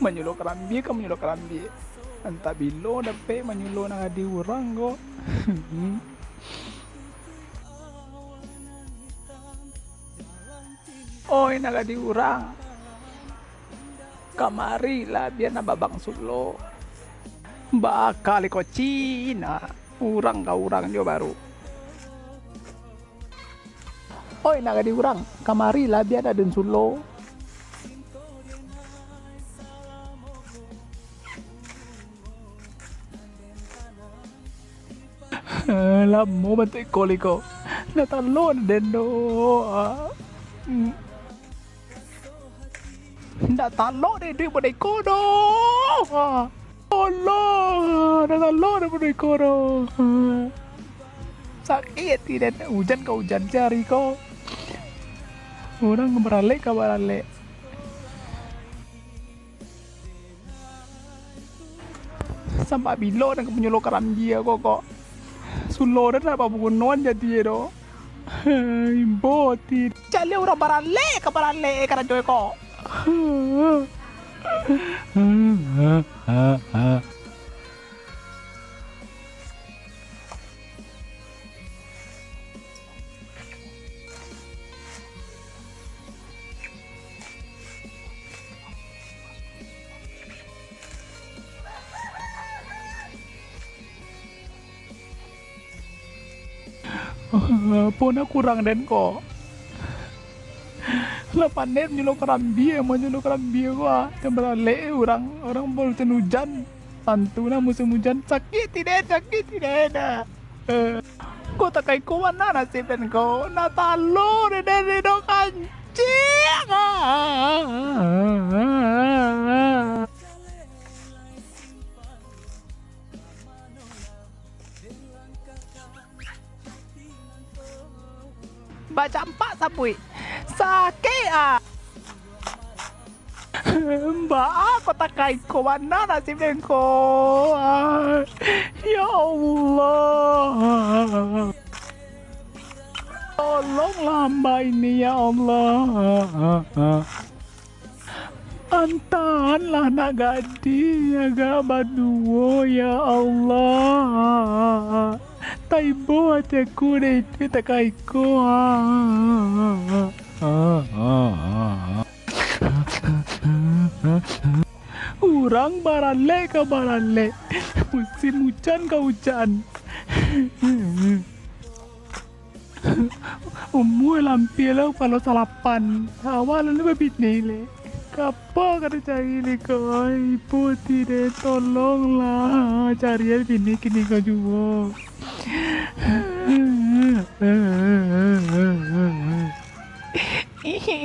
Manyulo Karambia ka Manyulo Karambia. Anta bilo dapat Manyulo na di urang ko. Oy naga di urang. Kamari lah biar nababang sulo. Bakal ko Cina. Urang ka urang jo baru. Oy naga di urang. Kamari lah biar ada sulo. Lah mau bantu koliko natalon dendo ndak talo deh dia pada kodo Allah ndak talo deh pada kodo sakit tidak hujan kau hujan cari kau orang beralek kabar alek sampai bilo dan Manyulo Karambia kok Sulo dan apa bukuan jadi do. Imboti. Cale orang barale karena joy kok. Pona kurang den kok. Lapan net Manyulo Karambia kok. Yang berale orang baru hujan. Pantuna musim hujan sakit tidak. Kau tak kai kau mana nasib den kau. Natalo dari do kancing. Baca empat sapui sakit Mbak aku tak kai ko mana nasib den ko ya Allah tolonglah Mbak ini ya Allah antanlah nak gadi agak baduo ya Allah Taibo aku deh tak kaiko Urang barale musim hujan ka hujan lampilau kalau salapan awal lu babit nile Kapa kada cari ni kau ibu tidak tolonglah cari bini kini kau jual